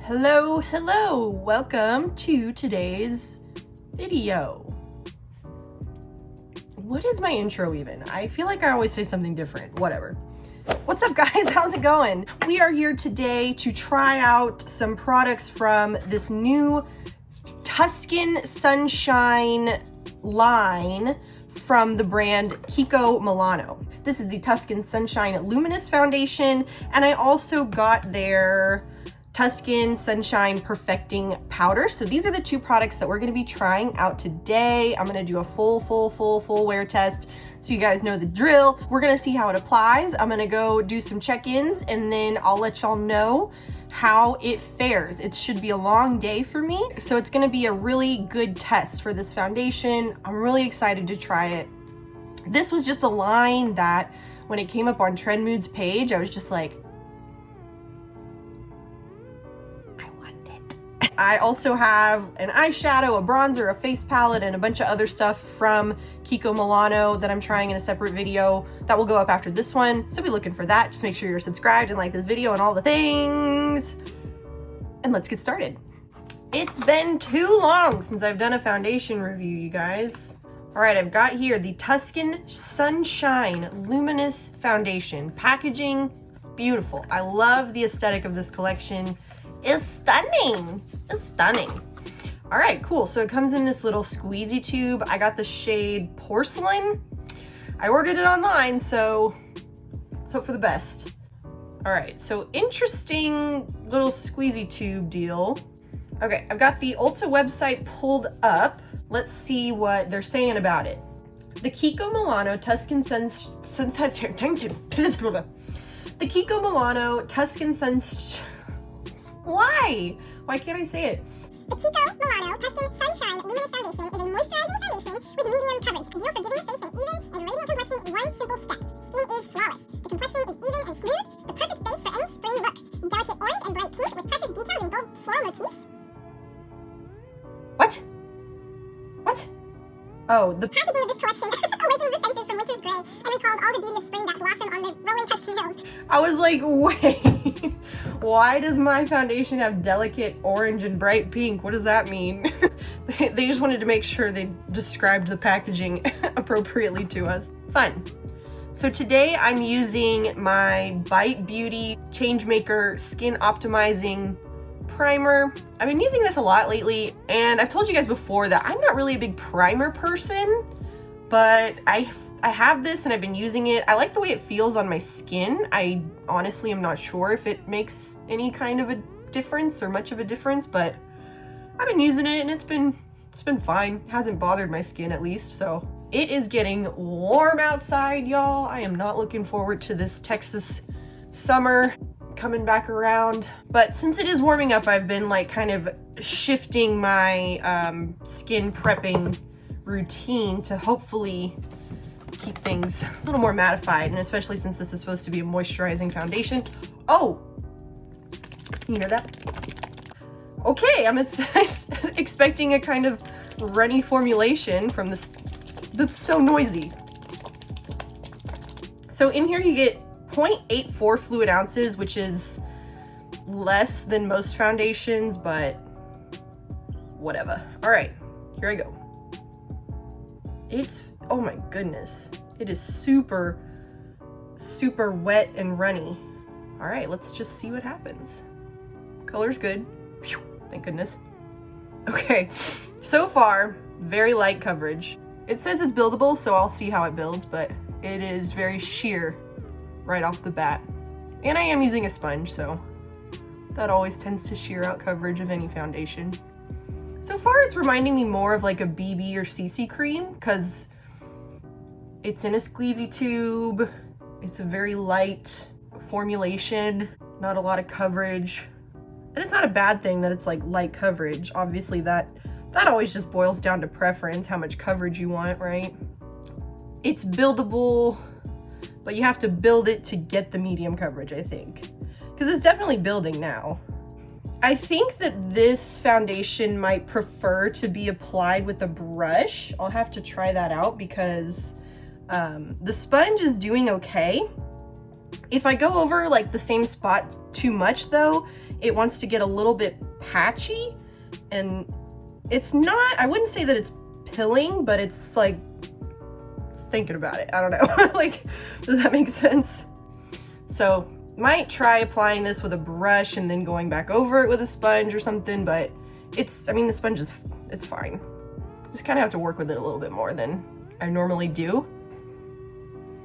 Hello, hello, welcome to today's video. What is my intro even? I feel like I always say something different, whatever. What's up guys, how's it going? We are here today to try out some products from this new Tuscan Sunshine line from the brand Kiko Milano. This is the Tuscan Sunshine Luminous Foundation, and I also got their Tuscan Sunshine Perfecting Powder. So these are the two products that we're gonna be trying out today. I'm gonna do a full wear test so you guys know the drill. We're gonna see how it applies. I'm gonna go do some check-ins and then I'll let y'all know how it fares. It should be a long day for me, so it's gonna be a really good test for this foundation. I'm really excited to try it. This was just a line that when it came up on Trend Mood's page, I was just like, I also have an eyeshadow, a bronzer, a face palette, and a bunch of other stuff from Kiko Milano that I'm trying in a separate video that will go up after this one. So be looking for that. Just make sure you're subscribed and like this video and all the things. And let's get started. It's been too long since I've done a foundation review, you guys. All right, I've got here the Tuscan Sunshine Luminous Foundation. Packaging, beautiful. I love the aesthetic of this collection. It's stunning. It's stunning. All right, cool. So it comes in this little squeezy tube. I got the shade Porcelain. I ordered it online, so let's hope for the best. All right, so interesting little squeezy tube deal. Okay, I've got the Ulta website pulled up. Let's see what they're saying about it. The Kiko Milano Tuscan The Kiko Milano Tuscan Why can't I say it? The Kiko Milano Tuscan Sunshine Luminous Foundation is a moisturizing foundation with medium coverage, ideal for giving the face an even and radiant complexion in one simple step. Skin is flawless. The complexion is even and smooth, the perfect base for any spring look. Delicate orange and bright pink with precious details and bold floral motifs. What? What? Oh, the packaging of this collection awakens the senses from winter's gray and recalls all the beauty of spring that blossom on the rolling Tuscan hills. I was like, wait, why does my foundation have delicate orange and bright pink? What does that mean? They just wanted to make sure they described the packaging appropriately to us. Fun. So today I'm using my Bite Beauty Changemaker Skin Optimizing Primer. I've been using this a lot lately, and I've told you guys before that I'm not really a big primer person, but I have this and I've been using it. I like the way it feels on my skin. I honestly am not sure if it makes any kind of a difference or much of a difference, but I've been using it and it's been fine. It hasn't bothered my skin, at least. So it is getting warm outside, y'all. I am not looking forward to this Texas summer coming back around, but since it is warming up, I've been like kind of shifting my skin prepping routine to hopefully keep things a little more mattified, and especially since this is supposed to be a moisturizing foundation. Oh, you know that? Okay, I'm expecting a kind of runny formulation from this. That's so noisy. So in here you get 0.84 fluid ounces, which is less than most foundations, but whatever. All right, here I go. Oh my goodness. It is super wet and runny. All right, let's just see what happens. Color's good. Whew, thank goodness. Okay, so far, very light coverage. It says it's buildable, so I'll see how it builds, but it is very sheer right off the bat. And I am using a sponge, so that always tends to sheer out coverage of any foundation. So far, it's reminding me more of like a BB or CC cream, because it's in a squeezy tube. It's a very light formulation, not a lot of coverage. And it's not a bad thing that it's like light coverage. Obviously that always just boils down to preference, how much coverage you want, right? It's buildable, but you have to build it to get the medium coverage, I think. Because it's definitely building now. I think that this foundation might prefer to be applied with a brush. I'll have to try that out because the sponge is doing okay. If I go over like the same spot too much though, it wants to get a little bit patchy, and it's not, I wouldn't say that it's pilling, but it's like, thinking about it. I don't know. Like, does that make sense? So might try applying this with a brush and then going back over it with a sponge or something, but it's, I mean, the sponge is, it's fine. Just kind of have to work with it a little bit more than I normally do.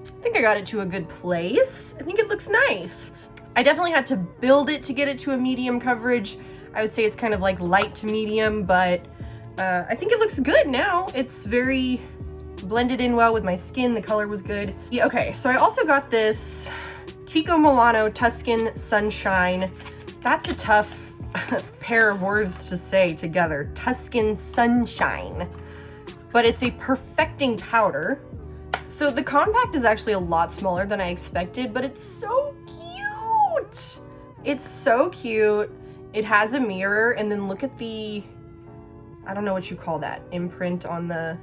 I think I got it to a good place. I think it looks nice. I definitely had to build it to get it to a medium coverage. I would say it's kind of like light to medium, but I think it looks good now. It's very blended in well with my skin. The color was good. Yeah, okay, so I also got this Kiko Milano Tuscan Sunshine. That's a tough pair of words to say together. Tuscan Sunshine. But it's a perfecting powder. So the compact is actually a lot smaller than I expected, but it's so cute. It's so cute. It has a mirror, and then look at the, I don't know what you call that, imprint on the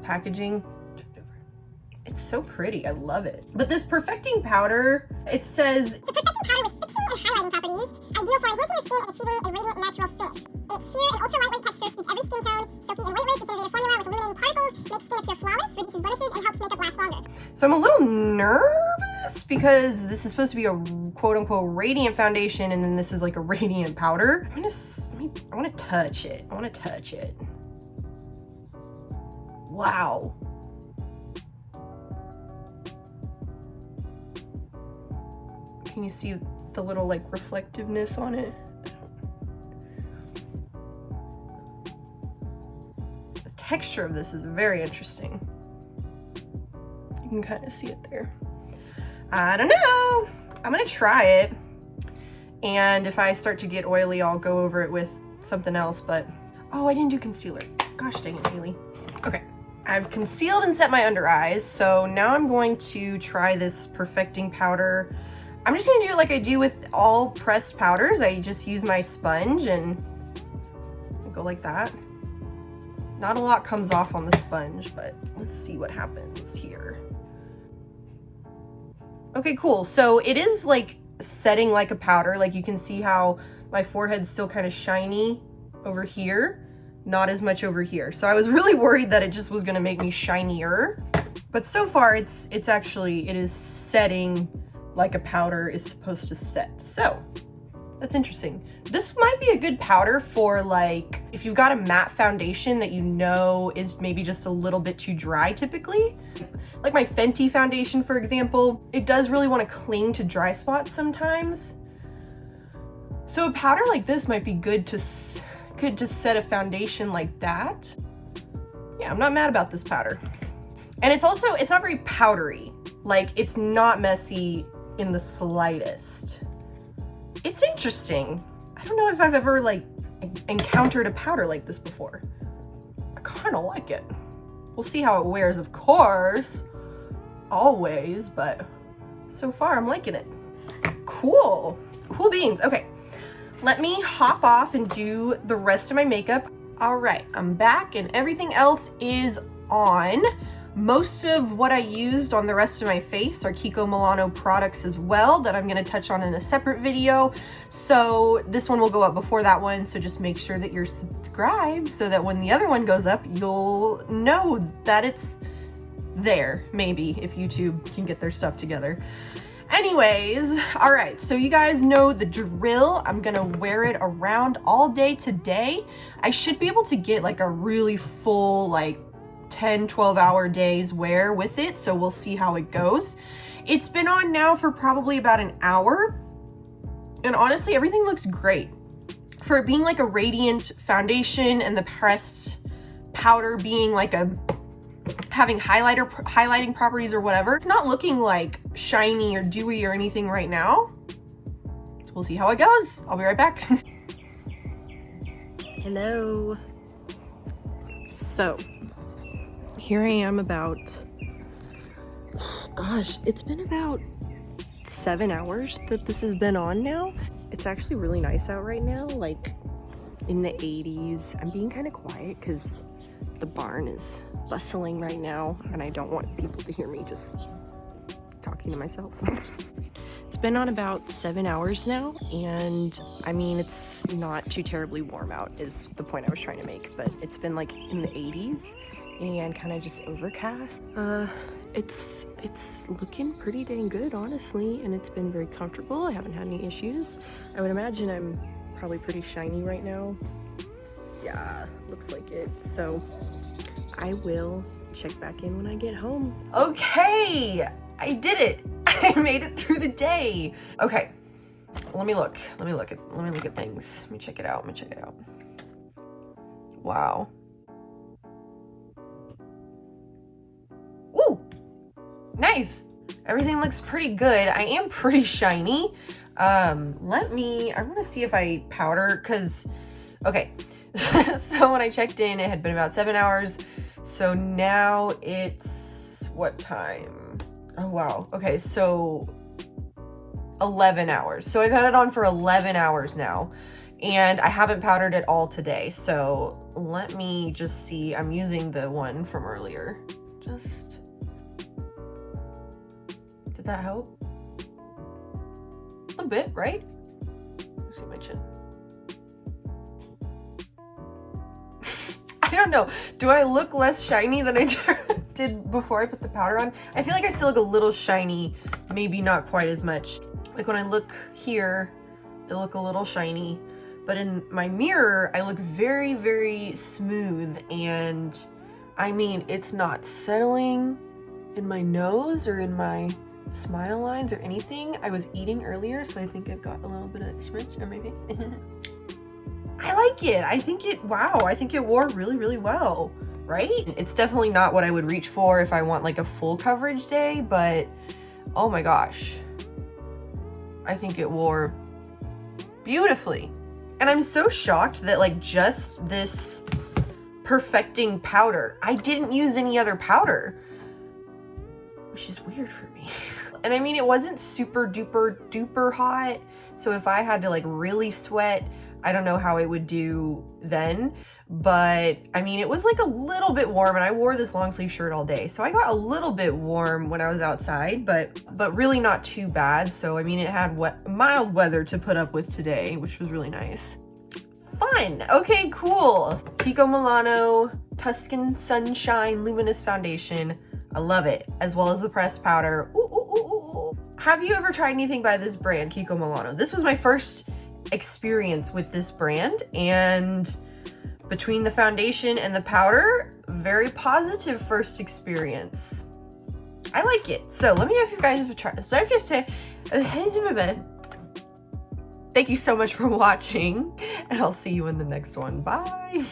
packaging. It's so pretty. I love it. But this perfecting powder, it says, it's a perfecting powder with fixing and highlighting properties, ideal for enhancing your skin and achieving a radiant natural finish. Its sheer and ultra lightweight texture suits every skin tone. Silky and weightless, its innovative formula with illuminating particles makes skin appear flawless, reduces blemishes, and helps makeup last longer. So I'm a little nervous because this is supposed to be a quote-unquote radiant foundation, and then this is like a radiant powder. I want to touch it. I want to touch it. Wow. Can you see the little like reflectiveness on it? The texture of this is very interesting. You can kind of see it there. I don't know. I'm gonna try it. And if I start to get oily, I'll go over it with something else, but, oh, I didn't do concealer. Gosh dang it, Haley. Okay, I've concealed and set my under eyes, so now I'm going to try this perfecting powder. I'm just gonna do it like I do with all pressed powders. I just use my sponge and go like that. Not a lot comes off on the sponge, but let's see what happens here. Okay, cool. So it is like setting like a powder. Like you can see how my forehead's still kind of shiny over here, not as much over here. So I was really worried that it just was gonna make me shinier. But so far it is setting like a powder is supposed to set. So that's interesting. This might be a good powder for like, if you've got a matte foundation that you know is maybe just a little bit too dry typically. Like my Fenty foundation, for example, it does really want to cling to dry spots sometimes. So a powder like this might be good to set a foundation like that. Yeah, I'm not mad about this powder. And it's not very powdery. Like it's not messy in the slightest. It's interesting. I don't know if I've ever like encountered a powder like this before. I kind of like it. We'll see how it wears, of course, always, but so far I'm liking it. Cool beans. Okay, let me hop off and do the rest of my makeup. All right, I'm back and everything else is on. Most of what I used on the rest of my face are Kiko Milano products as well that I'm gonna touch on in a separate video. So this one will go up before that one, so just make sure that you're subscribed so that when the other one goes up, you'll know that it's there, maybe, if YouTube can get their stuff together. Anyways, all right, so you guys know the drill. I'm gonna wear it around all day today. I should be able to get like a really full, like 10-12 hour days wear with it, so we'll see how it goes. It's been on now for probably about an hour, and honestly everything looks great for it being like a radiant foundation and the pressed powder being like having highlighting properties or whatever. It's not looking like shiny or dewy or anything right now. We'll see how it goes. I'll be right back. Hello. So here I am about, gosh, it's been about 7 hours that this has been on now. It's actually really nice out right now, like in the 80s. I'm being kind of quiet because the barn is bustling right now and I don't want people to hear me just talking to myself. it's been on about 7 hours now, and I mean, it's not too terribly warm out is the point I was trying to make, but it's been like in the 80s and kind of just overcast. It's looking pretty dang good, honestly, and it's been very comfortable. I haven't had any issues. I would imagine I'm probably pretty shiny right now. Yeah, looks like it. So I will check back in when I get home. Okay, I did it. I made it through the day. Okay, let me look at things. Let me check it out. Wow. Ooh, nice. Everything looks pretty good. I am pretty shiny. I'm gonna see if I powder, cause, okay. So when I checked in, it had been about 7 hours. So now it's what time? Oh, wow. Okay, so 11 hours. So I've had it on for 11 hours now, and I haven't powdered at all today. So let me just see. I'm using the one from earlier. Did that help? A little bit, right? Let's see my chin. I don't know. Do I look less shiny than I did before I put the powder on? I feel like I still look a little shiny, maybe not quite as much. Like when I look here, I look a little shiny, but in my mirror, I look very, very smooth, and I mean, it's not settling in my nose or in my smile lines or anything. I was eating earlier, so I think I've got a little bit of smudge on my face. I like it. I think it wore really, really well, right? It's definitely not what I would reach for if I want like a full coverage day, but oh my gosh, I think it wore beautifully. And I'm so shocked that like just this perfecting powder, I didn't use any other powder, which is weird for me. And I mean, it wasn't super duper duper hot, so if I had to like really sweat, I don't know how it would do then, but I mean, it was like a little bit warm, and I wore this long sleeve shirt all day, so I got a little bit warm when I was outside, but really not too bad. So I mean, it had mild weather to put up with today, which was really nice. Fun. Okay, cool. Kiko Milano Tuscan Sunshine Luminous Foundation. I love it, as well as the pressed powder. Ooh, ooh, ooh, ooh, ooh. Have you ever tried anything by this brand, Kiko Milano? This was my first experience with this brand, and between the foundation and the powder, very positive first experience. I like it. So let me know if you guys have tried. So I have to say, thank you so much for watching, and I'll see you in the next one. Bye.